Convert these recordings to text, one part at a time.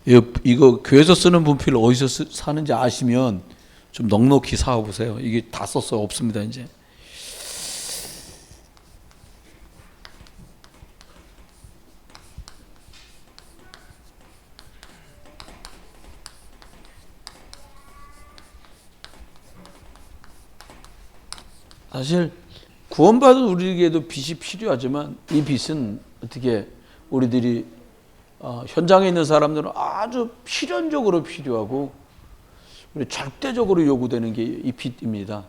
이거 교회에서 쓰는 분필 어디서 사는지 아시면 좀 넉넉히 사와보세요. 이게 다 썼어요. 없습니다 이제. 사실 구원받은 우리에게도 빚이 필요하지만 이 빚은 어떻게 우리들이 현장에 있는 사람들은 아주 필연적으로 필요하고 우리 절대적으로 요구되는 게 이 빚입니다.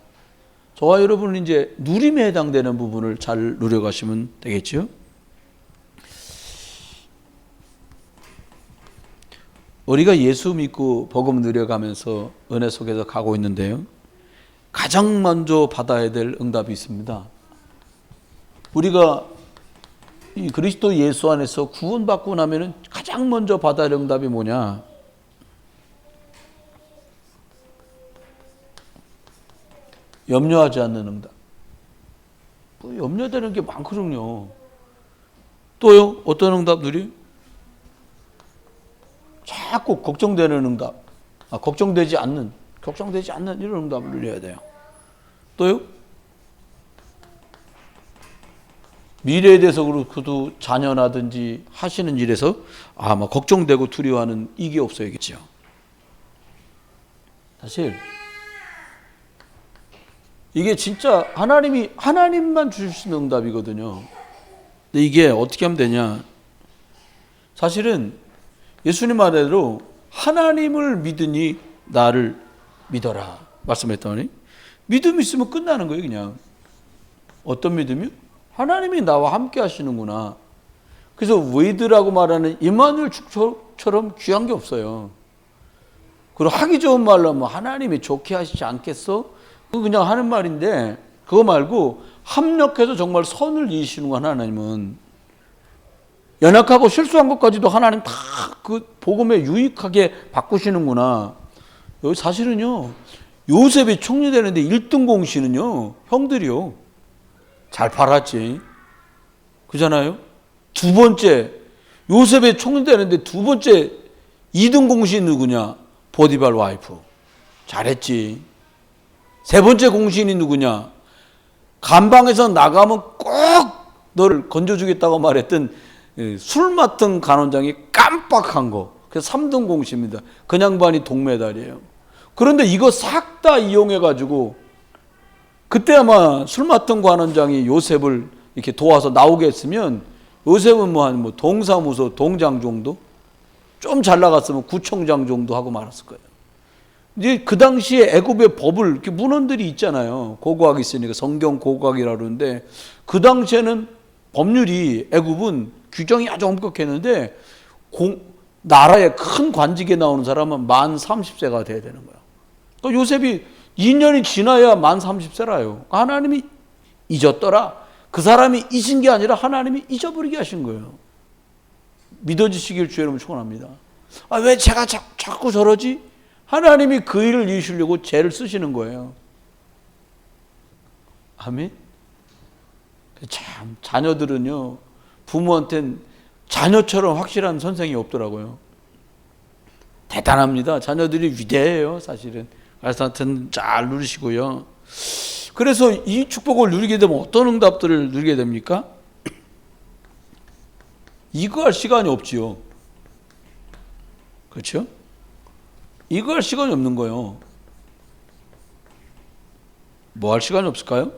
저와 여러분은 이제 누림에 해당되는 부분을 잘 누려가시면 되겠죠. 우리가 예수 믿고 복음 누려가면서 은혜 속에서 가고 있는데요. 가장 먼저 받아야 될 응답이 있습니다. 우리가 이 그리스도 예수 안에서 구원받고 나면은 가장 먼저 받아야 할 응답이 뭐냐? 염려하지 않는 응답. 뭐 염려되는 게 많거든요. 또요? 어떤 응답들이? 자꾸 걱정되는 응답. 걱정되지 않는 이런 응답을 누려야 돼요. 또요? 미래에 대해서 그도 자녀나든지 하시는 일에서 막 걱정되고 두려워하는 이게 없어야겠죠. 사실 이게 진짜 하나님만 주실 수 있는 응답이거든요. 근데 이게 어떻게 하면 되냐? 사실은 예수님 말대로 하나님을 믿으니 나를 믿어라 말씀했더니 믿음이 있으면 끝나는 거예요. 그냥 어떤 믿음이요? 하나님이 나와 함께 하시는구나. 그래서 웨이드라고 말하는 임마누엘 축처럼 귀한 게 없어요. 그리고 하기 좋은 말로 뭐 하나님이 좋게 하시지 않겠어? 그거 그냥 하는 말인데 그거 말고 합력해서 정말 선을 이으시는구나. 하나님은 연약하고 실수한 것까지도 하나님 다 그 복음에 유익하게 바꾸시는구나. 여기 사실은요, 요셉이 총리되는데 1등 공신은요 형들이요 잘 팔았지. 그잖아요. 두 번째 요셉이 총리되는데 두 번째 2등 공신 누구냐? 보디발 와이프 잘했지. 세 번째 공신이 누구냐? 감방에서 나가면 꼭 너를 건져주겠다고 말했던 술 맡은 간원장이 깜빡한 거. 그래서 3등 공신입니다. 그 양반이 동메달이에요. 그런데 이거 싹 다 이용해가지고 그때 아마 술 맡은 관원장이 요셉을 이렇게 도와서 나오게 했으면 요셉은 뭐 동사무소 동장 정도? 좀 잘 나갔으면 구청장 정도 하고 말았을 거예요. 이제 그 당시에 애굽의 법을 이렇게 문헌들이 있잖아요. 고고학이 있으니까 성경 고고학이라 그러는데 그 당시에는 법률이 애굽은 규정이 아주 엄격했는데 나라에 큰 관직에 나오는 사람은 만 30세가 돼야 되는 거야. 그러니까 요셉이 2년이 지나야 만 30세라요. 하나님이 잊었더라. 그 사람이 잊은 게 아니라 하나님이 잊어버리게 하신 거예요. 믿어지시길 주의 이름으로 축원합니다. 왜 제가 자꾸 저러지? 하나님이 그 일을 이루시려고 죄를 쓰시는 거예요. 아멘. 참 자녀들은요 부모한테는 자녀처럼 확실한 선생이 없더라고요. 대단합니다. 자녀들이 위대해요. 사실은. 그래서 하여튼 잘 누리시고요. 그래서 이 축복을 누리게 되면 어떤 응답들을 누리게 됩니까? 이거 할 시간이 없지요. 그렇죠? 이거 할 시간이 없는 거예요. 뭐 할 시간이 없을까요?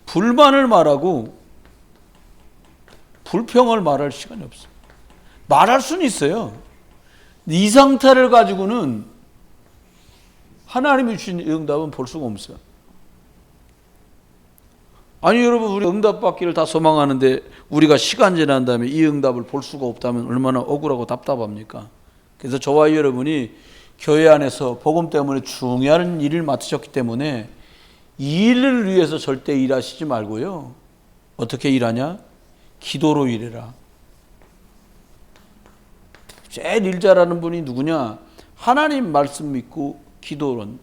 불만을 말하고 불평을 말할 시간이 없어요. 말할 수는 있어요. 이 상태를 가지고는 하나님이 주신 응답은 볼 수가 없어요. 아니 여러분, 우리 응답 받기를 다 소망하는데 우리가 시간 지난 다음에 이 응답을 볼 수가 없다면 얼마나 억울하고 답답합니까? 그래서 저와 여러분이 교회 안에서 복음 때문에 중요한 일을 맡으셨기 때문에 이 일을 위해서 절대 일하시지 말고요. 어떻게 일하냐? 기도로 일해라. 제일 일 잘하는 분이 누구냐? 하나님 말씀 믿고 기도론.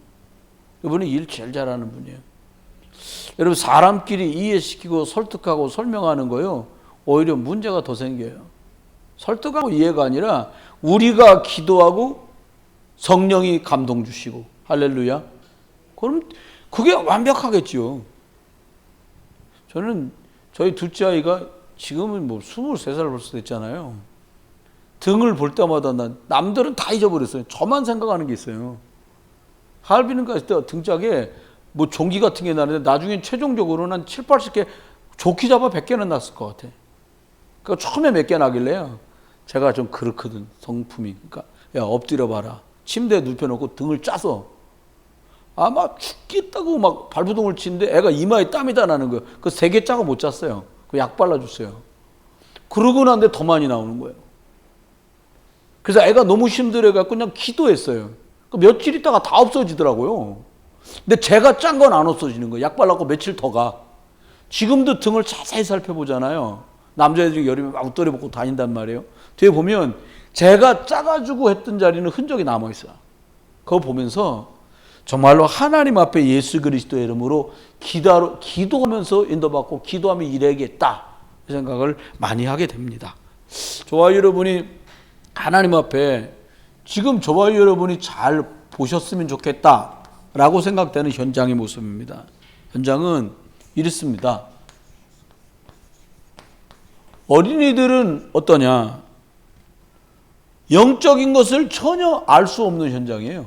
이분이 일 제일 잘하는 분이에요. 여러분, 사람끼리 이해시키고 설득하고 설명하는 거요, 오히려 문제가 더 생겨요. 설득하고 이해가 아니라 우리가 기도하고 성령이 감동 주시고 할렐루야. 그럼 그게 완벽하겠지요. 저는 저희 둘째 아이가 지금은 뭐 23살 벌써 됐잖아요. 등을 볼 때마다 남들은 다 잊어버렸어요. 저만 생각하는 게 있어요. 하얼빈은 갔을 때 등짝에 뭐 종기 같은 게 나는데 나중에 최종적으로는 한 7, 80개 좋게 잡아 100개는 났을 것 같아. 그러니까 처음에 몇 개 나길래요. 제가 좀 그렇거든, 성품이. 그러니까 야, 엎드려 봐라. 침대에 눕혀놓고 등을 짜서 아마 죽겠다고 막 발부동을 치는데 애가 이마에 땀이 다 나는 거예요. 그 3개 짜고 못 잤어요. 그 약 발라줬어요. 그러고 난데 더 많이 나오는 거예요. 그래서 애가 너무 힘들어갖고 그냥 기도했어요. 며칠 있다가 다 없어지더라고요. 근데 제가 짠 건 안 없어지는 거예요. 약 발랐고 며칠 더 가. 지금도 등을 자세히 살펴보잖아요. 남자애들이 여름에 막 웃돌이 벗고 다닌단 말이에요. 뒤에 보면 제가 짜가지고 했던 자리는 흔적이 남아있어요. 그거 보면서 정말로 하나님 앞에 예수 그리스도의 이름으로 기도하면서 인도받고 기도하며 일해야겠다. 이 생각을 많이 하게 됩니다. 저와 여러분이 하나님 앞에 지금 저와 여러분이 잘 보셨으면 좋겠다라고 생각되는 현장의 모습입니다. 현장은 이렇습니다. 어린이들은 어떠냐? 영적인 것을 전혀 알 수 없는 현장이에요.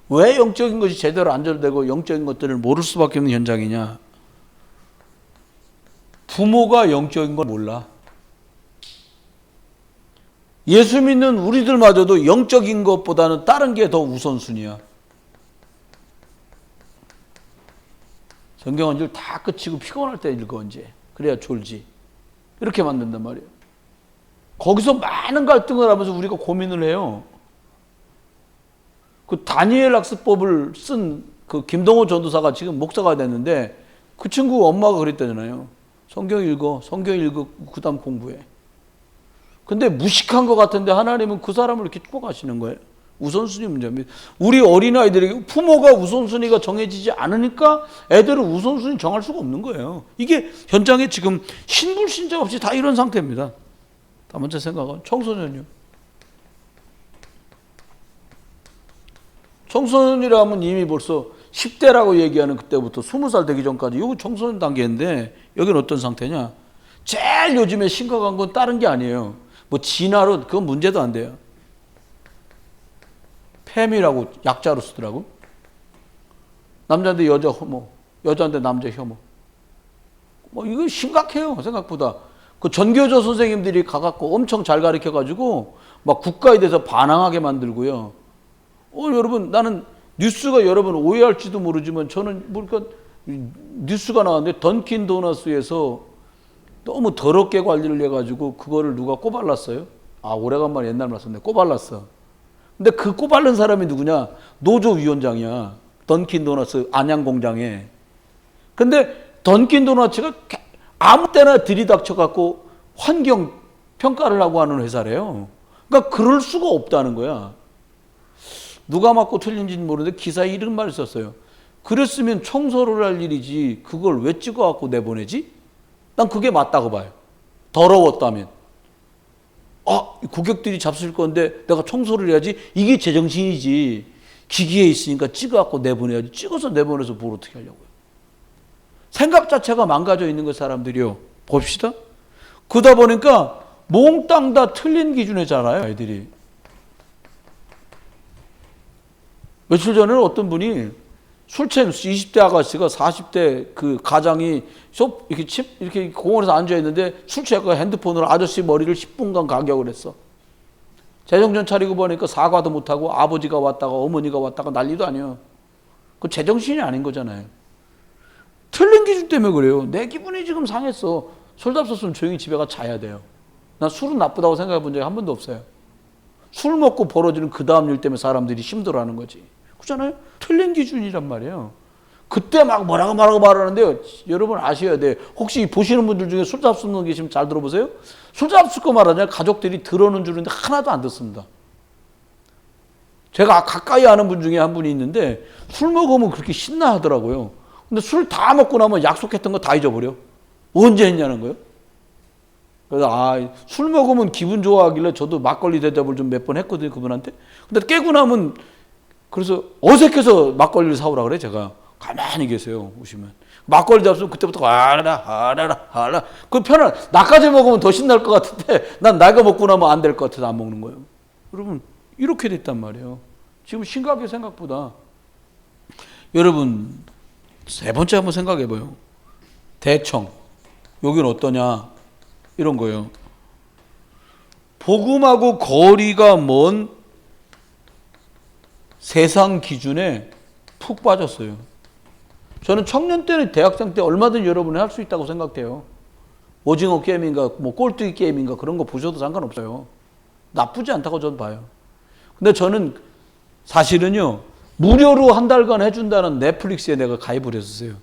왜 영적인 것이 제대로 안전되고 영적인 것들을 모를 수밖에 없는 현장이냐? 부모가 영적인 걸 몰라. 예수 믿는 우리들마저도 영적인 것보다는 다른 게 더 우선순위야. 성경 한 줄 다 끝이고 피곤할 때 읽어 언제. 그래야 졸지. 이렇게 만든단 말이에요. 거기서 많은 갈등을 하면서 우리가 고민을 해요. 그 다니엘 학습법을 쓴 그 김동호 전도사가 지금 목사가 됐는데 그 친구 엄마가 그랬다잖아요. 성경 읽어, 그 다음 공부해. 근데 무식한 것 같은데 하나님은 그 사람을 이렇게 쭉 가시는 거예요. 우선순위 문제입니다. 우리 어린아이들에게 부모가 우선순위가 정해지지 않으니까 애들은 우선순위 정할 수가 없는 거예요. 이게 현장에 지금 신불신자 없이 다 이런 상태입니다. 다 먼저 생각은 청소년이요. 청소년이라면 이미 벌써 10대라고 얘기하는 그때부터 20살 되기 전까지 이거 청소년 단계인데 여기는 어떤 상태냐? 제일 요즘에 심각한 건 다른 게 아니에요. 뭐 진화로 그건 문제도 안 돼요. 팸이라고 약자로 쓰더라고. 남자인데 여자 혐오, 여자인데 남자 혐오. 뭐 이거 심각해요 생각보다. 그 전교조 선생님들이 가갖고 엄청 잘 가르쳐가지고 막 국가에 대해서 반항하게 만들고요. 여러분 나는 뉴스가 여러분 오해할지도 모르지만 저는 그러니까 뉴스가 나왔는데 던킨 도너스에서 너무 더럽게 관리를 해가지고 그거를 누가 꼬발랐어요. 오래간만에 옛날 말씀인데 꼬발랐어. 근데 그 꼬발른 사람이 누구냐? 노조 위원장이야. 던킨 도너스 안양 공장에. 근데 던킨 도너츠가 아무 때나 들이닥쳐갖고 환경 평가를 하고 하는 회사래요. 그러니까 그럴 수가 없다는 거야. 누가 맞고 틀린지는 모르는데 기사에 이런 말을 썼어요. 그랬으면 청소를 할 일이지 그걸 왜 찍어갖고 내보내지? 난 그게 맞다고 봐요. 더러웠다면. 고객들이 잡수실 건데 내가 청소를 해야지. 이게 제정신이지. 기기에 있으니까 찍어갖고 내보내야지. 찍어서 내보내서 뭘 어떻게 하려고요. 생각 자체가 망가져 있는 거 사람들이요. 봅시다. 그러다 보니까 몽땅 다 틀린 기준에 자라요. 애들이. 며칠 전에는 어떤 분이 술 취해서 20대 아가씨가 40대 그 가장이 이렇게 공원에서 앉아있는데 술 취해서 핸드폰으로 아저씨 머리를 10분간 가격을 했어. 제정신 차리고 보니까 사과도 못하고 아버지가 왔다가 어머니가 왔다가 난리도 아니에요. 그 제정신이 아닌 거잖아요. 틀린 기준 때문에 그래요. 내 기분이 지금 상했어. 술 잡섰으면 조용히 집에 가 자야 돼요. 난 술은 나쁘다고 생각해 본 적이 한 번도 없어요. 술 먹고 벌어지는 그 다음 일 때문에 사람들이 힘들어하는 거지. 그렇잖아요? 틀린 기준이란 말이에요. 그때 막 뭐라고 말하는데요. 여러분 아셔야 돼요. 혹시 보시는 분들 중에 술 잡수는 분 계시면 잘 들어보세요. 술 잡수고 말하냐 가족들이 들어는 주는데 하나도 안 듣습니다. 제가 가까이 아는 분 중에 한 분이 있는데 술 먹으면 그렇게 신나 하더라고요. 근데 술 다 먹고 나면 약속했던 거 다 잊어버려. 언제 했냐는 거예요. 그래서 술 먹으면 기분 좋아하길래 저도 막걸리 대접을 좀 몇 번 했거든요, 그분한테. 근데 깨고 나면 그래서 어색해서 막걸리를 사오라 그래, 제가. 가만히 계세요, 오시면. 막걸리 잡수면 그때부터 알아. 그 편한, 나까지 먹으면 더 신날 것 같은데 난 나가 먹고 나면 안 될 것 같아서 안 먹는 거예요. 여러분, 이렇게 됐단 말이에요. 지금 심각해, 생각보다. 여러분, 세 번째 한번 생각해 봐요. 대청. 여기는 어떠냐? 이런 거예요. 복음하고 거리가 먼 세상 기준에 푹 빠졌어요. 저는 청년 때는 대학생 때 얼마든지 여러분이 할 수 있다고 생각해요. 오징어 게임인가 뭐 꼴뚜기 게임인가 그런 거 보셔도 상관없어요. 나쁘지 않다고 저는 봐요. 근데 저는 사실은요, 무료로 한 달간 해준다는 넷플릭스에 내가 가입을 했었어요.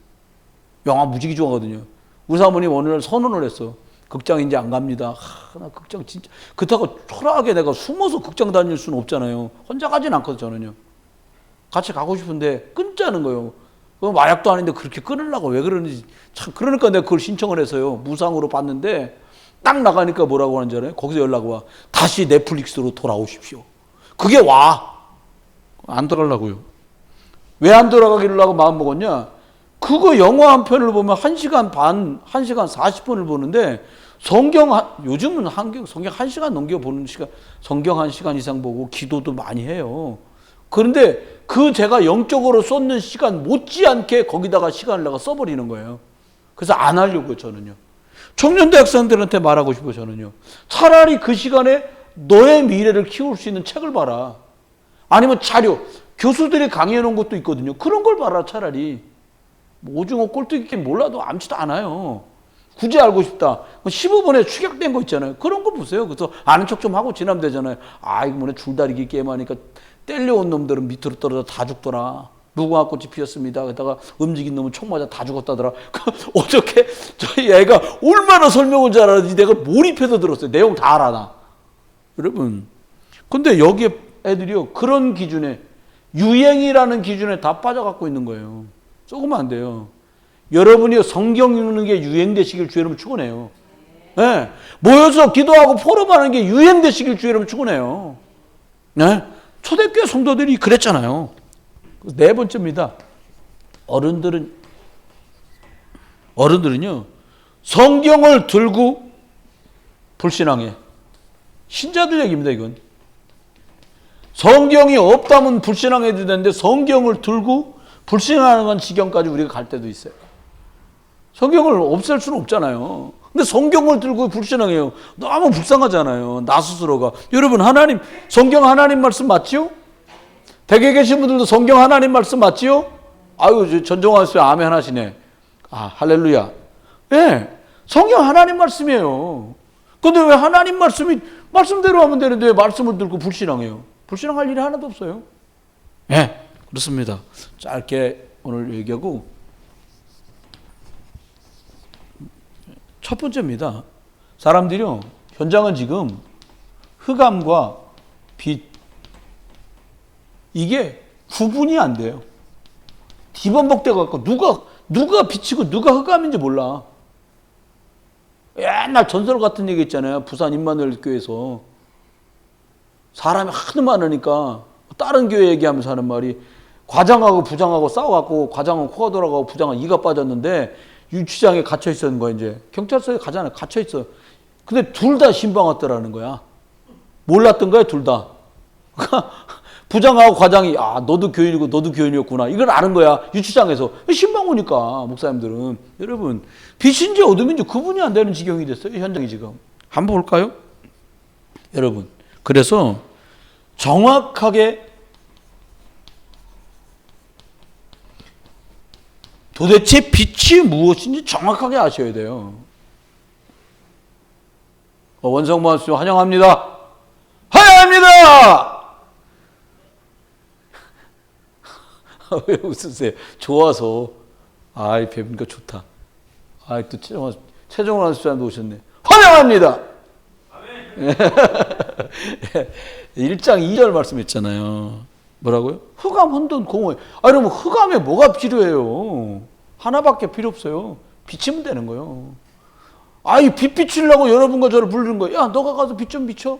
영화 무지개 좋아하거든요. 우리 사모님 어느 날 선언을 했어. 극장 이제 안 갑니다. 나 극장 진짜 그렇다고 초라하게 내가 숨어서 극장 다닐 수는 없잖아요. 혼자 가진 않거든요, 저는요. 같이 가고 싶은데 끊자는 거예요. 마약도 아닌데 그렇게 끊으려고 왜 그러는지 참. 그러니까 내가 그걸 신청을 해서요, 무상으로 봤는데 딱 나가니까 뭐라고 하는지 알아요? 거기서 연락 와. 다시 넷플릭스로 돌아오십시오. 그게 와. 안 돌아가려고요. 왜 안 돌아가기를 하고 마음 먹었냐? 그거 영화 한 편을 보면 1시간 반, 1시간 40분을 보는데 요즘은 성경 1시간 넘겨 보는 시간, 성경 1시간 이상 보고 기도도 많이 해요. 그런데 제가 영적으로 쏟는 시간 못지않게 거기다가 시간을 내가 써버리는 거예요. 그래서 안 하려고요, 저는요. 청년대 학생들한테 말하고 싶어요, 저는요. 차라리 그 시간에 너의 미래를 키울 수 있는 책을 봐라. 아니면 자료, 교수들이 강의해 놓은 것도 있거든요. 그런 걸 봐라, 차라리. 오징어 꼴뚜기 게임 몰라도 암지도 않아요. 굳이 알고 싶다. 15분에 축약된 거 있잖아요. 그런 거 보세요. 그래서 아는 척 좀 하고 지나면 되잖아요. 이번에 줄다리기 게임하니까 떼려온 놈들은 밑으로 떨어져 다 죽더라. 무궁화꽃이 피었습니다. 그러다가 움직인 놈은 총 맞아 다 죽었다더라. 어저께 저희 애가 얼마나 설명을 잘하는지 내가 몰입해서 들었어요. 내용 다 알아, 나. 여러분. 근데 여기에 애들이요, 그런 기준에, 유행이라는 기준에 다 빠져갖고 있는 거예요. 썩으면 안 돼요. 여러분이 성경 읽는 게 유행되시길 주 여러분 축원해요. 네. 모여서 기도하고 포럼하는 게 유행되시길 주 여러분 축원해요. 네. 초대교회 성도들이 그랬잖아요. 네 번째입니다. 어른들은요, 성경을 들고 불신앙해. 신자들 얘기입니다, 이건. 성경이 없다면 불신앙해도 되는데 성경을 들고 불신앙하는 지경까지 우리가 갈 때도 있어요. 성경을 없앨 수는 없잖아요. 근데 성경을 들고 불신앙해요. 너무 불쌍하잖아요, 나 스스로가. 여러분, 성경 하나님 말씀 맞지요? 댁에 계신 분들도 성경 하나님 말씀 맞지요? 아유, 전종환 씨 아멘 하시네. 할렐루야. 네, 성경 하나님 말씀이에요. 근데 왜 하나님 말씀대로 하면 되는데 왜 말씀을 들고 불신앙해요? 불신앙할 일이 하나도 없어요. 네, 그렇습니다. 짧게 오늘 얘기하고, 첫 번째입니다. 사람들이요, 현장은 지금 흑암과 빛, 이게 구분이 안 돼요. 뒤범벅대 갖고 누가 빛이고 누가 흑암인지 몰라. 옛날 전설 같은 얘기 있잖아요. 부산 임마누엘 교회에서 사람이 하도 많으니까 다른 교회 얘기하면서 하는 말이, 과장하고 부장하고 싸워갖고 과장은 코가 돌아가고 부장은 이가 빠졌는데 유치장에 갇혀 있었는 거야. 이제 경찰서에 가잖아요. 갇혀 있어. 근데 둘 다 신방 왔더라는 거야. 몰랐던 거야, 둘 다. 부장하고 과장이 너도 교인이고 너도 교인이었구나, 이걸 아는 거야, 유치장에서. 신방 오니까. 목사님들은, 여러분, 빛인지 어둠인지 구분이 안 되는 지경이 됐어요, 현장이 지금. 한번 볼까요? 여러분, 그래서 정확하게 도대체 빛이 무엇인지 정확하게 아셔야 돼요. 원성모 씨 환영합니다. 환영합니다. 왜 웃으세요? 좋아서. 뵈니까 좋다. 또 최정원 아저씨도 오셨네. 환영합니다. 아멘. 1장 2절 말씀했잖아요. 뭐라고요? 흑암 혼돈 공허해. 그러면 흑암에 뭐가 필요해요? 하나밖에 필요 없어요. 비치면 되는 거예요. 아이, 빛 비추려고 여러분과 저를 부르는 거예요. 야, 너가 가서 빛 좀 비춰.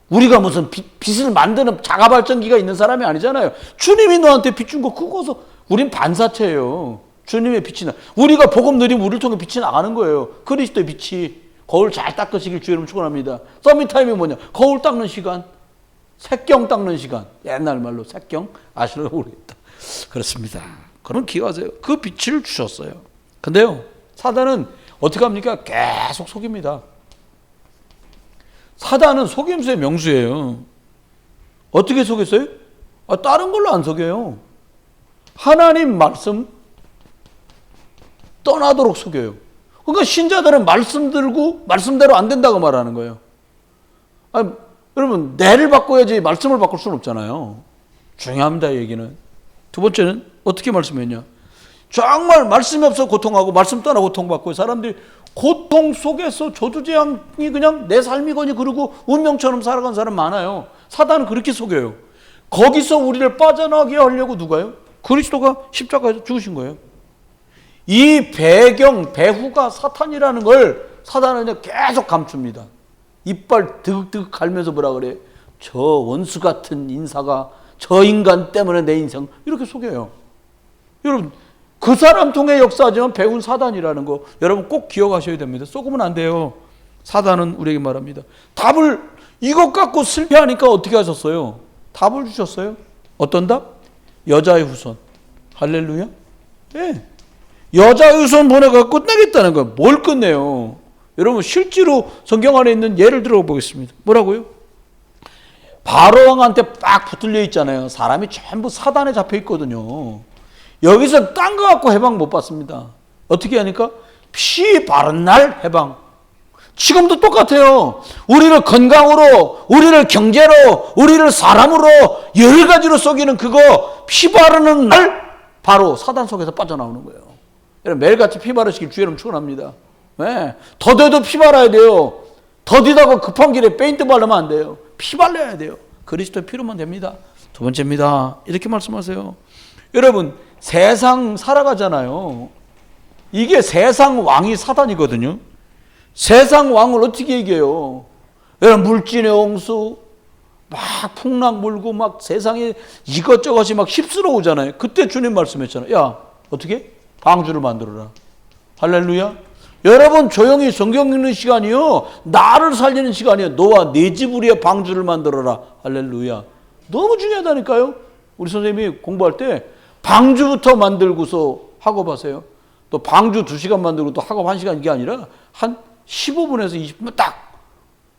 우리가 무슨 빛을 만드는 자가발전기가 있는 사람이 아니잖아요. 주님이 너한테 빛 준 거 그거서 우린 반사체예요. 주님의 빛이 나. 우리가 복음 누리면 우리를 통해 빛이 나가는 거예요. 그리스도의 빛이. 거울 잘 닦으시길 주의 이름 축원합니다. 서밋타임이 뭐냐? 거울 닦는 시간. 색경 닦는 시간. 옛날 말로 색경 아시려고 모르겠다. 그렇습니다. 그럼 기억하세요. 그 빛을 주셨어요. 근데요, 사단은 어떻게 합니까? 계속 속입니다. 사단은 속임수의 명수예요. 어떻게 속였어요? 다른 걸로 안 속여요. 하나님 말씀 떠나도록 속여요. 그러니까 신자들은 말씀 들고 말씀대로 안 된다고 말하는 거예요. 여러분, 뇌를 바꿔야지 말씀을 바꿀 수는 없잖아요. 중요합니다, 이 얘기는. 두 번째는 어떻게 말씀했냐? 정말 말씀이 없어 고통하고 말씀 떠나 고통받고 사람들이 고통 속에서 저주재앙이 그냥 내 삶이거니 그러고 운명처럼 살아간 사람 많아요. 사단은 그렇게 속여요. 거기서 우리를 빠져나가게 하려고 누가요? 그리스도가 십자가에서 죽으신 거예요. 이 배후가 사탄이라는 걸 사단은 계속 감춥니다. 이빨 드극드극 갈면서 뭐라 그래? 저 원수 같은 인사가 저 인간 때문에 내 인생 이렇게 속여요. 여러분, 그 사람 통해 역사하지만 배운 사단이라는 거 여러분 꼭 기억하셔야 됩니다. 속으면 안 돼요. 사단은 우리에게 말합니다. 답을 이것 갖고 실패하니까 어떻게 하셨어요? 답을 주셨어요. 어떤 답? 여자의 후손. 할렐루야. 네. 여자의 후손 보내가 끝내겠다는 거예요. 뭘 끝내요? 여러분 실제로 성경 안에 있는 예를 들어보겠습니다. 뭐라고요? 바로 왕한테 빡 붙들려 있잖아요. 사람이 전부 사단에 잡혀 있거든요. 여기서 딴 거 갖고 해방 못 받습니다. 어떻게 하니까? 피 바른 날 해방. 지금도 똑같아요. 우리를 건강으로, 우리를 경제로, 우리를 사람으로 여러 가지로 속이는 그거 피 바르는 날 바로 사단 속에서 빠져나오는 거예요. 여러분 매일같이 피 바르시길 주의 이름 축원합니다. 네. 더뎌도 피 발라야 돼요. 더디다고 급한 길에 페인트 바르면 안 돼요. 피 발라야 돼요. 그리스도의 피로만 됩니다. 두 번째입니다. 이렇게 말씀하세요. 여러분 세상 살아가잖아요. 이게 세상 왕이 사단이거든요. 세상 왕을 어떻게 이겨요? 여러분 물진의 홍수 막 풍랑 불고 막 세상에 이것저것이 막 휩쓸어오잖아요. 그때 주님 말씀했잖아요. 야 어떻게? 방주를 만들어라. 할렐루야. 여러분 조용히 성경 읽는 시간이요. 나를 살리는 시간이에요. 너와 네 집 위에 방주를 만들어라. 할렐루야. 너무 중요하다니까요. 우리 선생님이 공부할 때 방주부터 만들고서 학업하세요. 또 방주 2시간 만들고 또 학업 1시간 이게 아니라 한 15분에서 20분 딱.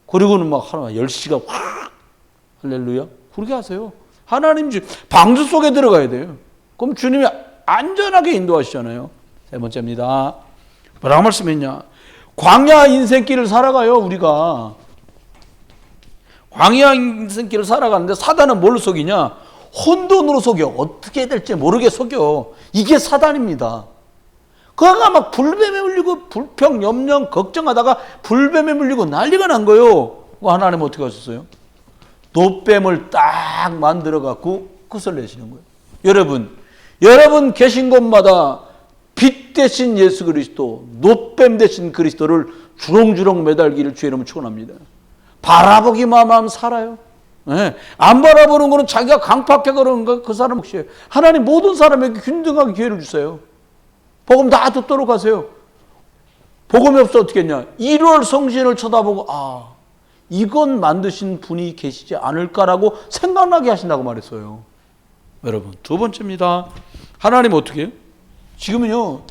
그리고는 막 하나 10시간 확. 할렐루야. 그렇게 하세요. 하나님 방주 속에 들어가야 돼요. 그럼 주님이 안전하게 인도하시잖아요. 세 번째입니다. 뭐라고 말씀했냐? 광야 인생길을 살아가요. 우리가 광야 인생길을 살아가는데 사단은 뭘로 속이냐? 혼돈으로 속여. 어떻게 될지 모르게 속여. 이게 사단입니다. 그가 막 불뱀에 물리고 불평, 염려, 걱정하다가 불뱀에 물리고 난리가 난 거예요. 하나님 어떻게 하셨어요? 노뱀을 딱 만들어 갖고 끝을 내시는 거예요. 여러분 계신 곳마다 빛 대신 예수 그리스도, 노뱀 대신 그리스도를 주렁주렁 매달기를 주의 이름으로 축원합니다. 바라보기만 하면 살아요. 네. 안 바라보는 거는 자기가 강팍해 그러는 거 그 사람 몫이에요. 하나님 모든 사람에게 균등하게 기회를 주세요. 복음 다 듣도록 하세요. 복음이 없어 어떻게 했냐? 1월 성신을 쳐다보고 이건 만드신 분이 계시지 않을까라고 생각나게 하신다고 말했어요. 여러분 두 번째입니다. 하나님 어떻게 해요? 지금은요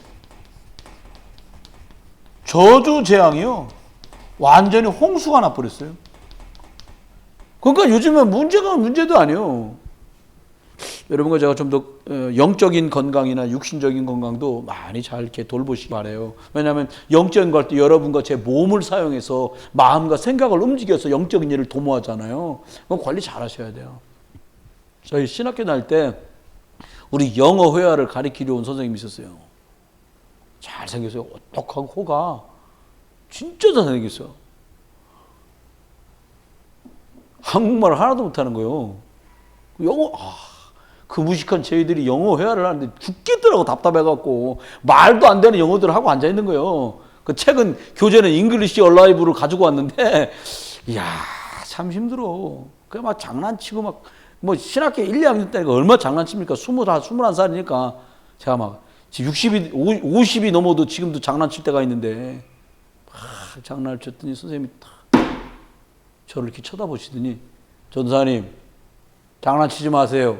저주 재앙이요 완전히 홍수가 나버렸어요. 그러니까 요즘은 문제가 문제도 아니에요. 여러분과 제가 좀 더 영적인 건강이나 육신적인 건강도 많이 잘 이렇게 돌보시기 바라요. 왜냐하면 영적인 걸 때 여러분과 제 몸을 사용해서 마음과 생각을 움직여서 영적인 일을 도모하잖아요. 그건 관리 잘 하셔야 돼요. 저희 신학교 다닐 때 우리 영어 회화를 가르치려 온 선생님이 있었어요. 잘생겼어요. 오똑하고 호가 진짜 잘생겼어요. 한국말을 하나도 못하는 거예요. 영어 그 무식한 저희들이 영어 회화를 하는데 죽겠더라고. 답답해갖고 말도 안 되는 영어들을 하고 앉아있는 거예요. 그 책은 교재는 잉글리시 얼라이브를 가지고 왔는데, 이야, 참 힘들어. 그냥 막 장난치고 막, 뭐 신학교 1, 2학년 때니까 얼마나 장난칩니까? 21살이니까. 제가 막, 지금 50이 넘어도 지금도 장난칠 때가 있는데, 장난을 쳤더니 선생님이 딱 저를 이렇게 쳐다보시더니, 전사님, 장난치지 마세요.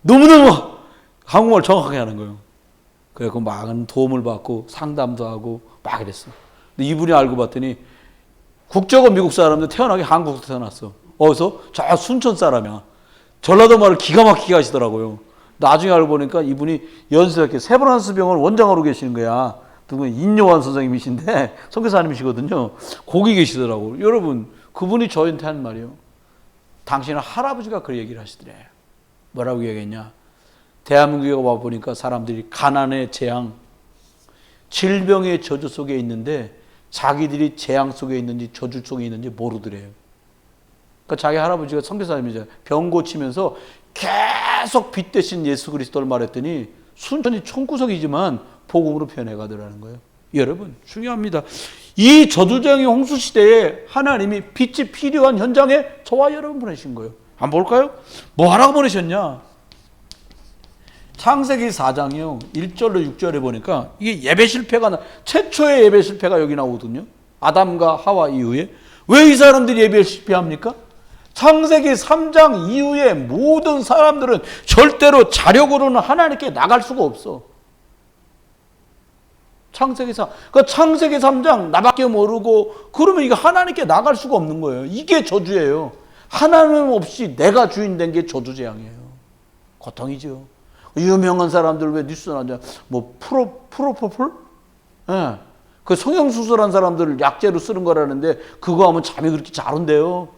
너무너무 한국말 정확하게 하는 거예요. 그래서 많은 도움을 받고 상담도 하고 막 이랬어. 근데 이분이 알고 봤더니 국적은 미국 사람인데 태어나기 한국에서 태어났어. 어디서? 저 순천 사람이야. 전라도 말을 기가 막히게 하시더라고요. 나중에 알고 보니까 이분이 연세학교 세브란스 병원 원장으로 계시는 거야. 누군 인요한 선생님이신데 선교사님이시거든요. 거기 계시더라고요. 여러분, 그분이 저한테 한 말이요. 당신은 할아버지가 그 얘기를 하시더래. 뭐라고 얘기했냐? 대한민국에 와보니까 사람들이 가난의 재앙, 질병의 저주 속에 있는데 자기들이 재앙 속에 있는지 저주 속에 있는지 모르더래요. 그러니까 자기 할아버지가 선교사님이죠. 병 고치면서 계속 빛 대신 예수 그리스도를 말했더니 순천이 총구석이지만 복음으로 변해가더라는 거예요. 여러분, 중요합니다. 이 저주장의 홍수 시대에 하나님이 빛이 필요한 현장에 저와 여러분 보내신 거예요. 한번 볼까요? 뭐 하라고 보내셨냐? 창세기 4장이요. 1절로 6절에 보니까 이게 예배 실패가 최초의 예배 실패가 여기 나오거든요. 아담과 하와 이후에. 왜 이 사람들이 예배를 실패합니까? 창세기 3장 이후에 모든 사람들은 절대로 자력으로는 하나님께 나갈 수가 없어. 창세기 3장 나밖에 모르고 그러면 이거 하나님께 나갈 수가 없는 거예요. 이게 저주예요. 하나님 없이 내가 주인 된 게 저주재앙이에요. 고통이죠. 유명한 사람들 왜 뉴스 나냐? 뭐 프로포폴? 예. 그 성형수술한 사람들을 약재로 쓰는 거라는데 그거 하면 잠이 그렇게 잘 온대요.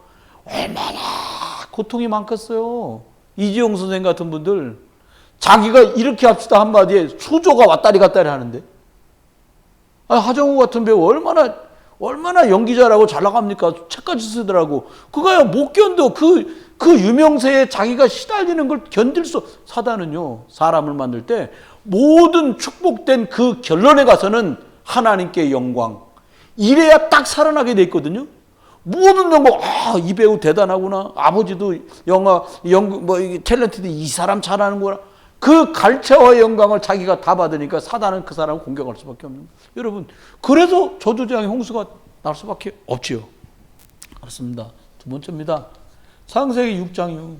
얼마나 고통이 많겠어요. 이지용 선생 같은 분들 자기가 이렇게 합시다 한마디에 수조가 왔다리 갔다리 하는데, 하정우 같은 배우 얼마나 연기자라고 잘 나갑니까? 책까지 쓰더라고. 그거야 못 견뎌. 그 유명세에 자기가 시달리는 걸 견딜 수. 사단은요, 사람을 만들 때 모든 축복된 그 결론에 가서는 하나님께 영광, 이래야 딱 살아나게 돼 있거든요. 모든 영광, 이 배우 대단하구나. 아버지도 연극, 탤런트도 이 사람 잘하는구나. 그 갈채와 영광을 자기가 다 받으니까 사단은 그 사람을 공격할 수밖에 없는 거예요. 여러분, 그래서 저주재앙의 홍수가 날 수밖에 없지요. 그렇습니다. 두 번째입니다. 창세기 6장이요.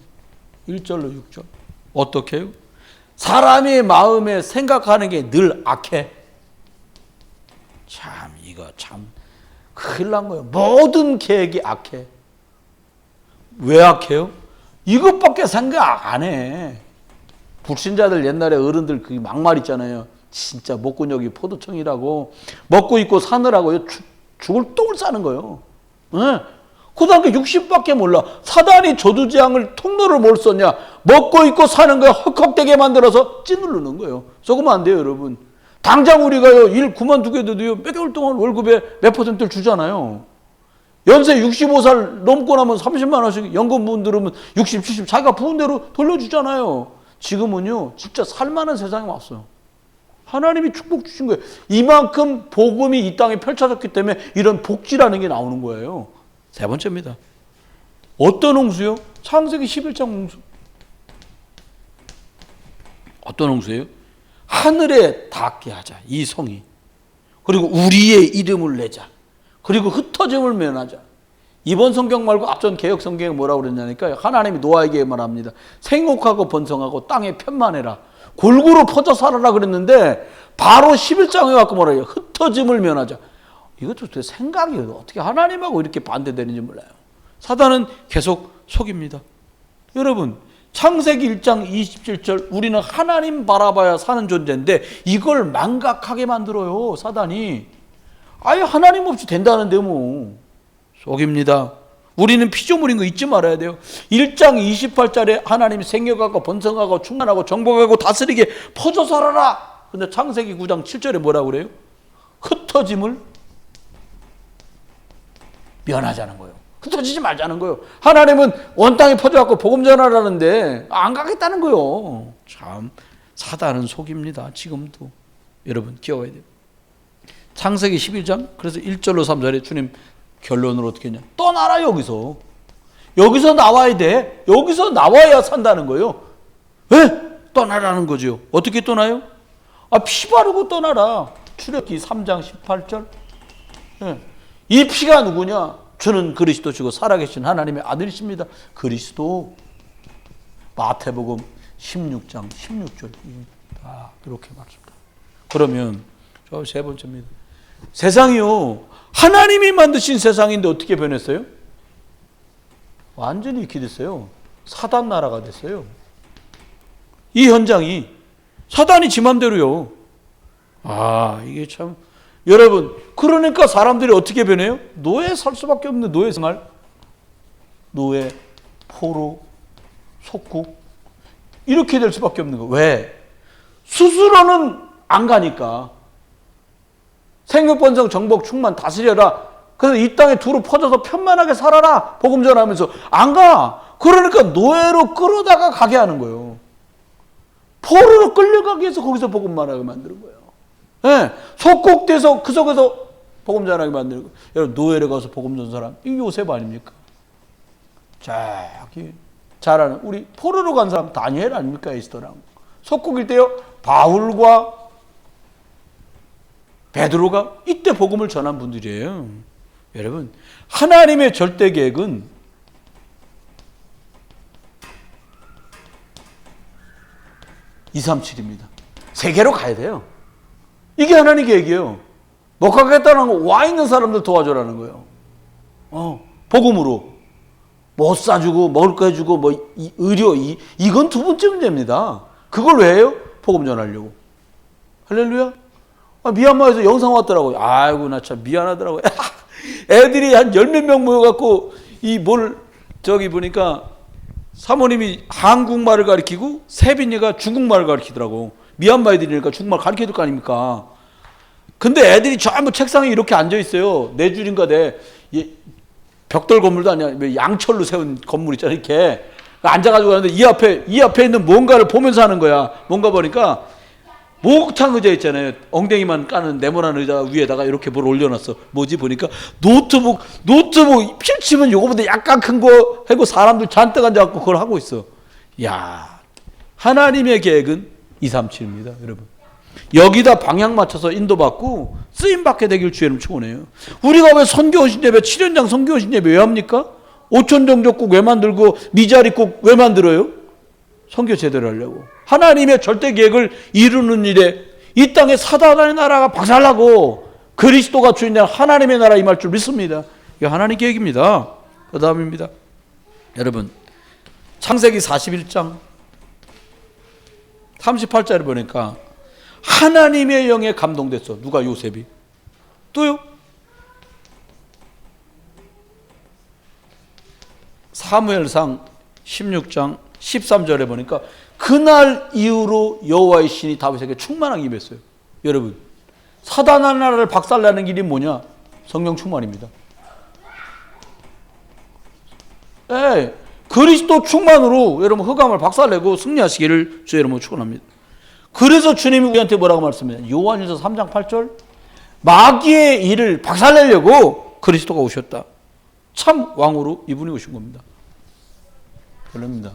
1절로 6절. 어떻게 해요? 사람의 마음에 생각하는 게 늘 악해. 참, 이거 참 큰일 난 거예요. 모든 계획이 악해. 왜 악해요? 이것밖에 생각 안 해. 불신자들 옛날에 어른들 그 막말 있잖아요. 진짜 목구녕이 포도청이라고. 먹고 있고 사느라고 죽을 똥을 싸는 거예요. 네. 고등학교 60밖에 몰라. 사단이 저주재앙을 통로를 뭘 썼냐? 먹고 있고 사는 거에 헉헉대게 만들어서 찌누르는 거예요. 속으면 안 돼요, 여러분. 당장 우리가요, 일 그만두게 돼도요, 몇 개월 동안 월급에 몇 퍼센트를 주잖아요. 연세 65살 넘고 나면 30만 원씩 연금분 들으면 60, 70 자기가 부은 대로 돌려주잖아요. 지금은요, 진짜 살만한 세상에 왔어요. 하나님이 축복 주신 거예요. 이만큼 복음이 이 땅에 펼쳐졌기 때문에 이런 복지라는 게 나오는 거예요. 세 번째입니다. 어떤 홍수요? 창세기 11장 홍수. 어떤 홍수예요? 하늘에 닿게 하자, 이 성이. 그리고 우리의 이름을 내자. 그리고 흩어짐을 면하자. 이번 성경 말고 앞전 개혁 성경에 뭐라고 그랬냐니까 하나님이 노아에게 말합니다. 생육하고 번성하고 땅에 편만해라. 골고루 퍼져 살아라 그랬는데 바로 11장에 와서 뭐라요? 흩어짐을 면하자. 이것도 제 생각이 어떻게 하나님하고 이렇게 반대되는지 몰라요. 사단은 계속 속입니다. 여러분, 창세기 1장 27절 우리는 하나님 바라봐야 사는 존재인데 이걸 망각하게 만들어요, 사단이. 아예 하나님 없이 된다는데 뭐. 속입니다. 우리는 피조물인 거 잊지 말아야 돼요. 1장 28절에 하나님이 생겨가고 번성하고 충만하고 정복하고 다스리게 퍼져 살아라. 근데 창세기 9장 7절에 뭐라고 그래요? 흩어짐을 면하자는 거예요. 흩어지지 말자는 거예요. 하나님은 온 땅에 퍼져갖고 복음 전하라는데 안 가겠다는 거예요. 참 사단은 속입니다. 지금도. 여러분 기억해야 돼요. 창세기 11장 그래서 1절로 3절에 주님 결론으로 어떻게 했냐. 떠나라 여기서. 여기서 나와야 돼. 여기서 나와야 산다는 거예요. 왜? 떠나라는 거죠. 어떻게 떠나요? 피 바르고 떠나라. 출애굽기 3장 18절. 이 피가 누구냐? 주는 그리스도시고 살아계신 하나님의 아들이십니다. 그리스도. 마태복음 16장 16절. 다 이렇게 말합니다. 그러면 저 세 번째입니다. 세상이요. 하나님이 만드신 세상인데 어떻게 변했어요? 완전히 이렇게 됐어요. 사단 나라가 됐어요. 이 현장이 사단이 지 맘대로요. 이게 참 여러분 그러니까 사람들이 어떻게 변해요? 노예 살 수밖에 없는 노예 생활. 노예, 포로, 속국 이렇게 될 수밖에 없는 거. 왜? 스스로는 안 가니까. 생육번성 정복 충만 다스려라. 그래서 이 땅에 두루 퍼져서 편만하게 살아라. 복음 전하면서 안 가. 그러니까 노예로 끌어다가 가게 하는 거예요. 포로로 끌려가기 위해서 거기서 복음 말하게 만드는 거예요. 네. 속국돼서 그 속에서 복음 전하게 만드는 거예요. 여러분 노예를 가서 복음 전 사람 이게 요셉 아닙니까? 저기 잘하는 우리 포로로 간 사람 다니엘 아닙니까? 에스더랑. 속국일 때요. 바울과 베드로가 이때 복음을 전한 분들이에요. 여러분 하나님의 절대 계획은 (237입니다) 세계로 가야 돼요. 이게 하나님 계획이에요. 못 가겠다는 거 와 있는 사람들 도와줘라는 거예요. 복음으로 못 사주고 먹을 거 해주고 뭐 의료 이건 두 번째 문제입니다. 그걸 왜 해요? 복음 전하려고. 할렐루야. 미얀마에서 영상 왔더라고요. 아이고 나 참 미안하더라고요. 애들이 한 10몇 명 모여갖고 저기 보니까 사모님이 한국말을 가르치고 세빈이가 중국말을 가르치더라고. 미얀마 애들이니까 중국말 가르쳐야 될 거 아닙니까? 근데 애들이 전부 책상에 이렇게 앉아있어요. 네 줄인가 벽돌 건물도 아니야. 양철로 세운 건물 있잖아. 이렇게 앉아가지고 하는데 이 앞에 있는 뭔가를 보면서 하는 거야. 뭔가 보니까 목욕탕 의자 있잖아요. 엉덩이만 까는 네모난 의자 위에다가 이렇게 뭘 올려놨어. 뭐지 보니까 노트북 펼치면 요거보다 약간 큰 거 하고 사람들 잔뜩 앉아갖고 그걸 하고 있어. 야, 하나님의 계획은 237입니다, 여러분. 여기다 방향 맞춰서 인도받고 쓰임받게 되길 주의 이름 축원해요. 우리가 왜 선교원신 예배 7연장 선교원신 예배 왜 합니까? 오천정족국 왜 만들고 미자리국 왜 만들어요? 선교 제대로 하려고. 하나님의 절대 계획을 이루는 일에 이 땅에 사단의 나라가 박살나고 그리스도가 주인된 하나님의 나라 임할 줄 믿습니다. 이게 하나님 계획입니다. 그 다음입니다. 여러분 창세기 41장 38절을 보니까 하나님의 영에 감동됐어. 누가? 요셉이. 또요? 사무엘상 16장 13절에 보니까 그날 이후로 여호와의 신이 다윗에게 충만하게 임했어요. 여러분 사단의 나라를 박살내는 길이 뭐냐? 성령 충만입니다. 네, 그리스도 충만으로 여러분 흑암을 박살내고 승리하시기를 주의 이름으로 축원합니다. 그래서 주님이 우리한테 뭐라고 말씀해요? 요한일서 3장 8절 마귀의 일을 박살내려고 그리스도가 오셨다. 참 왕으로 이분이 오신 겁니다. 그럽니다.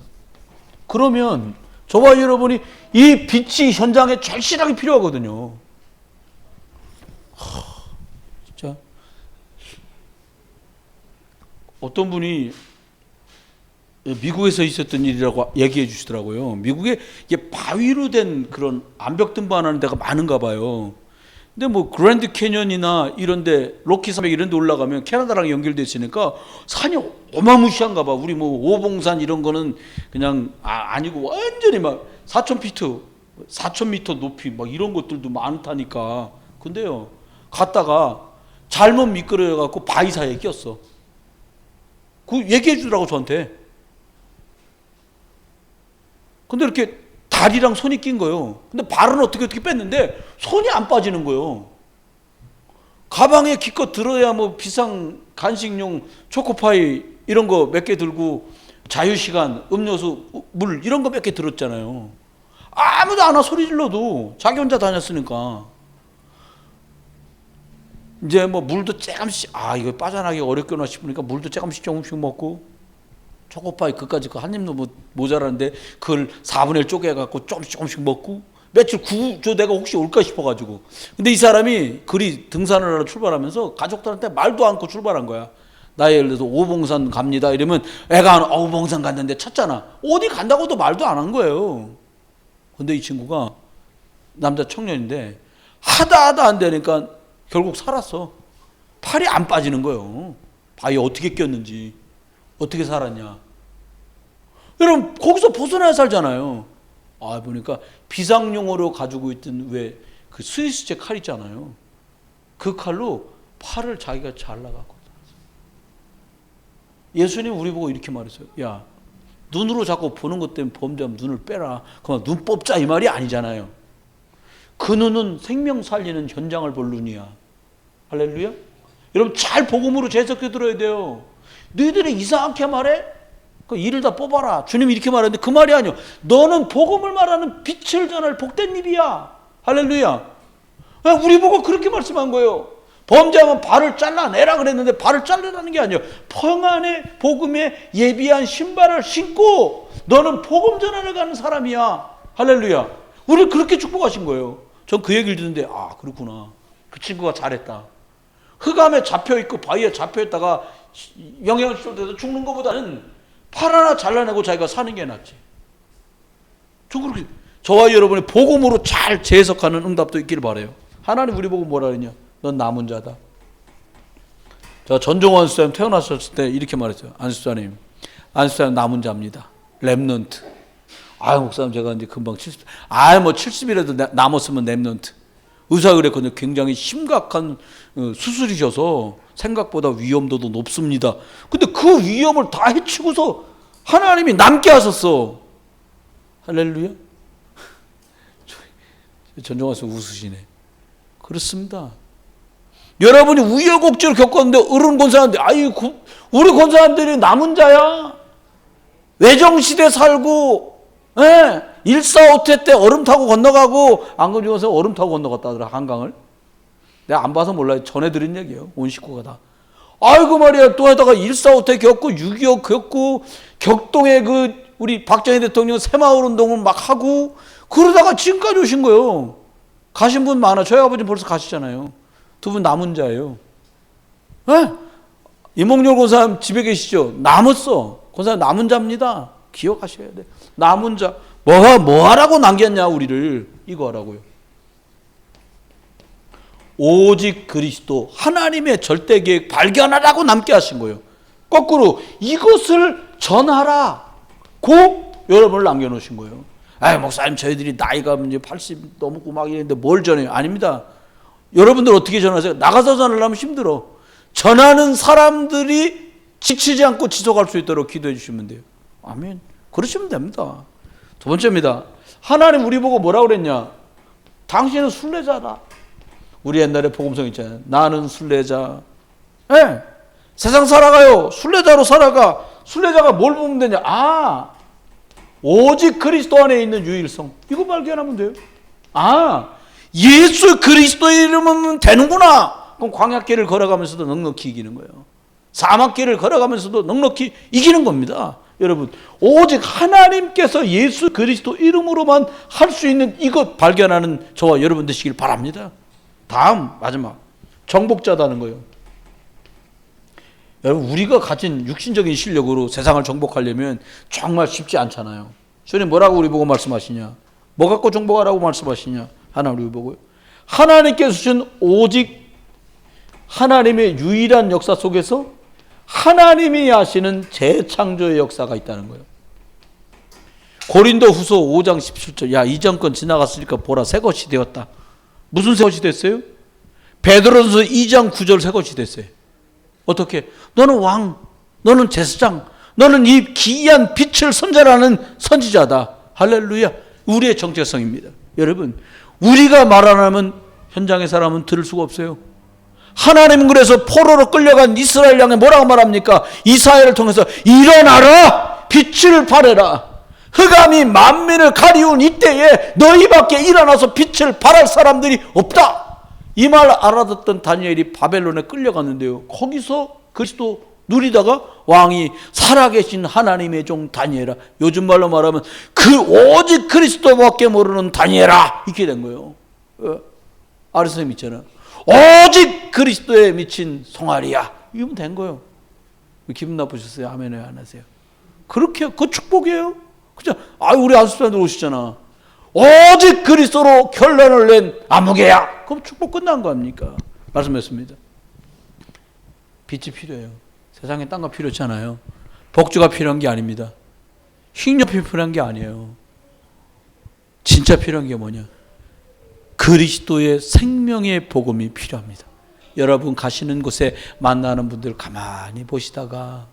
그러면 저와 여러분이 이 빛이 현장에 절실하게 필요하거든요. 진짜 어떤 분이 미국에서 있었던 일이라고 얘기해 주시더라고요. 미국에 이게 바위로 된 그런 암벽 등반하는 데가 많은가 봐요. 근데 뭐 그랜드 캐년이나 이런데 로키 산맥 이런 데 올라가면 캐나다랑 연결돼 있으니까 산이 어마무시한가 봐. 우리 뭐 오봉산 이런 거는 그냥 아니고 완전히 막 4,000m 높이 막 이런 것들도 많다니까. 근데요 갔다가 잘못 미끄러져 갖고 바위 사이에 꼈어. 그 얘기해 주더라고 저한테. 근데 이렇게 다리랑 손이 낀 거예요. 근데 발은 어떻게 뺐는데 손이 안 빠지는 거예요. 가방에 기껏 들어야 뭐 비상 간식용 초코파이 이런 거 몇 개 들고 자유시간 음료수 물 이런 거 몇 개 들었잖아요. 아무도 안 와. 소리 질러도 자기 혼자 다녔으니까. 이제 뭐 물도 조금씩, 이거 빠져나가기 어렵구나 싶으니까 물도 조금씩 먹고, 초코파이 그까지 한 입도 모자라는데 그걸 4분의 1 쪼개갖고 조금씩 먹고, 며칠 내가 혹시 올까 싶어가지고. 근데 이 사람이 그리 등산을 하러 출발하면서 가족들한테 말도 않고 출발한 거야. 나 예를 들어서 오봉산 갑니다 이러면 애가 오봉산 갔는데 쳤잖아. 어디 간다고도 말도 안 한 거예요. 근데 이 친구가 남자 청년인데 하다 안 되니까 결국 살았어. 팔이 안 빠지는 거예요. 바위에 어떻게 꼈는지, 어떻게 살았냐. 여러분 거기서 벗어나야 살잖아요. 보니까 비상용으로 가지고 있던 왜 그 스위스제 칼 있잖아요. 그 칼로 팔을 자기가 잘라갖고. 예수님 우리 보고 이렇게 말했어요. 야, 눈으로 자꾸 보는 것 때문에 범죄하면 눈을 빼라. 그만 눈 뽑자 이 말이 아니잖아요. 그 눈은 생명 살리는 현장을 볼 눈이야. 할렐루야. 여러분 잘 복음으로 재석해 들어야 돼요. 너희들이 이상하게 말해? 그 이를 다 뽑아라. 주님이 이렇게 말하는데 그 말이 아니요. 너는 복음을 말하는 빛을 전할 복된 입이야. 할렐루야. 우리 보고 그렇게 말씀한 거예요. 범죄하면 발을 잘라내라 그랬는데 발을 자르라는 게 아니에요. 평안의 복음에 예비한 신발을 신고 너는 복음 전하러 가는 사람이야. 할렐루야. 우리를 그렇게 축복하신 거예요. 전 그 얘기를 듣는데 그렇구나. 그 친구가 잘했다. 흑암에 잡혀있고 바위에 잡혀있다가 영양실조돼서 죽는 것보다는 팔 하나 잘라내고 자기가 사는 게 낫지. 저와 여러분의 복음으로 잘 재해석하는 응답도 있기를 바라요. 하나님 우리 보고 뭐라 그러냐. 넌 남은 자다. 저 전종원 수사님 태어나셨을 때 이렇게 말했어요. 안수사님 남은 자입니다. 렘넌트. 목사님 제가 이제 금방 70, 뭐 70이라도 남았으면 렘넌트. 의사가 그랬거든요. 굉장히 심각한 수술이셔서 생각보다 위험도도 높습니다. 근데 그 위험을 다 해치고서 하나님이 남게 하셨어. 할렐루야. 전종원 수 웃으시네. 그렇습니다. 여러분이 우여곡절을 겪었는데 어른 권사님들, 우리 권사님들이 남은 자야. 외정시대 살고, 145태 때 얼음 타고 건너가고, 안금중에서 얼음 타고 건너갔다 하더라, 한강을. 내가 안 봐서 몰라요. 전해드린 얘기예요. 온 식구가 다. 말이야. 또 하다가 145태 겪고, 6.25 겪고, 격동에 우리 박정희 대통령 새마을 운동을 막 하고, 그러다가 지금까지 오신 거예요. 가신 분 많아. 저희 아버지 벌써 가시잖아요. 두 분 남은 자예요. 이몽렬 권사님 집에 계시죠? 남았어. 권사님 남은 자입니다. 기억하셔야 돼. 남은 자. 뭐 하라고 남겼냐 우리를. 이거 하라고요. 오직 그리스도 하나님의 절대 계획 발견하라고 남게 하신 거예요. 거꾸로 이것을 전하라고 여러분을 남겨놓으신 거예요. 목사님 저희들이 나이가 이제 80 넘고 막 이랬는데 뭘 전해요? 아닙니다. 여러분들 어떻게 전하세요? 나가서 전하려면 힘들어. 전하는 사람들이 지치지 않고 지속할 수 있도록 기도해 주시면 돼요. 아멘. 그러시면 됩니다. 두 번째입니다. 하나님 우리 보고 뭐라고 그랬냐? 당신은 순례자다. 우리 옛날에 복음성 있잖아요. 나는 순례자. 세상 살아가요. 순례자로 살아가. 순례자가 뭘 보면 되냐? 오직 그리스도 안에 있는 유일성. 이거 발견하면 돼요. 예수 그리스도의 이름은 되는구나. 그럼 광야길을 걸어가면서도 넉넉히 이기는 거예요. 사막길을 걸어가면서도 넉넉히 이기는 겁니다. 여러분 오직 하나님께서 예수 그리스도 이름으로만 할 수 있는 이것 발견하는 저와 여러분 되시길 바랍니다. 다음 마지막 정복자다는 거예요. 여러분 우리가 가진 육신적인 실력으로 세상을 정복하려면 정말 쉽지 않잖아요. 주님 뭐라고 우리 보고 말씀하시냐? 뭐 갖고 정복하라고 말씀하시냐? 하나님 우리 보고요. 하나님께서 주신 오직 하나님의 유일한 역사 속에서 하나님이 하시는 재창조의 역사가 있다는 거예요. 고린도 후서 5장 17절. 이전 건 지나갔으니까 보라 새 것이 되었다. 무슨 새 것이 됐어요? 베드로전서 2장 9절 새 것이 됐어요. 어떻게? 너는 왕, 너는 제사장, 너는 이 기이한 빛을 선전하는 선지자다. 할렐루야. 우리의 정체성입니다. 여러분 우리가 말 안 하면 현장의 사람은 들을 수가 없어요. 하나님은 그래서 포로로 끌려간 이스라엘 양에 뭐라고 말합니까? 이사야를 통해서 일어나라 빛을 발해라. 흑암이 만민을 가리운 이때에 너희밖에 일어나서 빛을 발할 사람들이 없다. 이 말 알아듣던 다니엘이 바벨론에 끌려갔는데요. 거기서 그리스도 누리다가 왕이 살아계신 하나님의 종 다니엘아, 요즘 말로 말하면 그 오직 그리스도밖에 모르는 다니엘아, 이렇게 된 거예요. 아르선생님 있잖아. 오직 그리스도에 미친 송아리야, 이러면 된 거예요. 기분 나쁘셨어요? 아멘 왜 안 하세요? 그렇게 그 축복이에요. 그죠? 우리 안수사님들 오시잖아. 오직 그리스도로 결론을 낸 아무개야. 그럼 축복 끝난 거 아닙니까? 말씀했습니다. 빛이 필요해요. 세상에 딴 거 필요치 않아요. 복주가 필요한 게 아닙니다. 흰옆이 필요한 게 아니에요. 진짜 필요한 게 뭐냐? 그리스도의 생명의 복음이 필요합니다. 여러분 가시는 곳에 만나는 분들 가만히 보시다가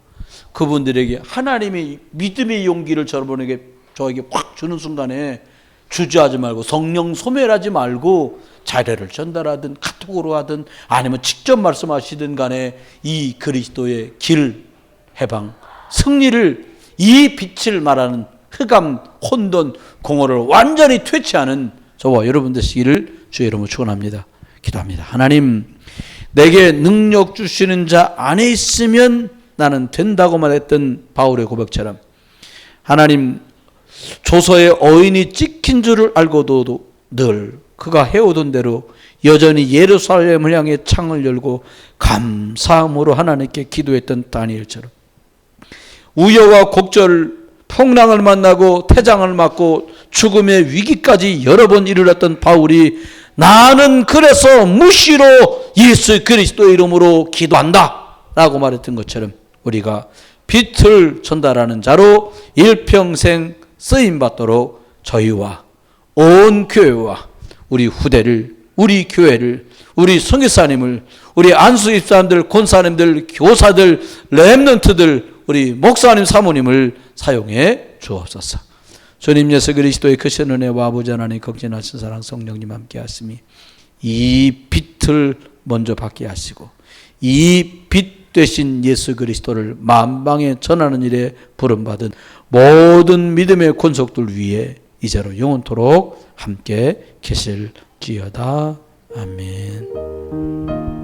그분들에게 하나님의 믿음의 용기를 저에게 확 주는 순간에 주저하지 말고, 성령 소멸하지 말고, 자료를 전달하든 카톡으로 하든 아니면 직접 말씀하시든 간에 이 그리스도의 길, 해방, 승리를, 이 빛을 말하는 흑암, 혼돈, 공허를 완전히 퇴치하는 저와 여러분 되시기를 주의 이름으로 축원합니다. 기도합니다. 하나님, 내게 능력 주시는 자 안에 있으면 나는 된다고 말했던 바울의 고백처럼, 하나님, 조서의 어인이 찍힌 줄을 알고도 늘 그가 해오던 대로 여전히 예루살렘을 향해 창을 열고 감사함으로 하나님께 기도했던 다니엘처럼, 우여와 곡절, 풍랑을 만나고 태장을 맞고 죽음의 위기까지 여러 번 이르렀던 바울이 나는 그래서 무시로 예수 그리스도의 이름으로 기도한다 라고 말했던 것처럼, 우리가 빛을 전달하는 자로 일평생 쓰임받도록 저희와 온 교회와 우리 후대를, 우리 교회를, 우리 선교사님을, 우리 안수 집사님들, 권사님들, 교사들, 렘넌트들, 우리 목사님, 사모님을 사용해 주옵소서. 주님 예수 그리스도의 크신 은혜와 아버지 하나님 걱정하신 사랑 성령님 함께 하시니 이 빛을 먼저 받게 하시고 이 빛 되신 예수 그리스도를 만방에 전하는 일에 부름받은 모든 믿음의 권속들 위에 이제로 영원토록 함께 계실지어다. 아멘.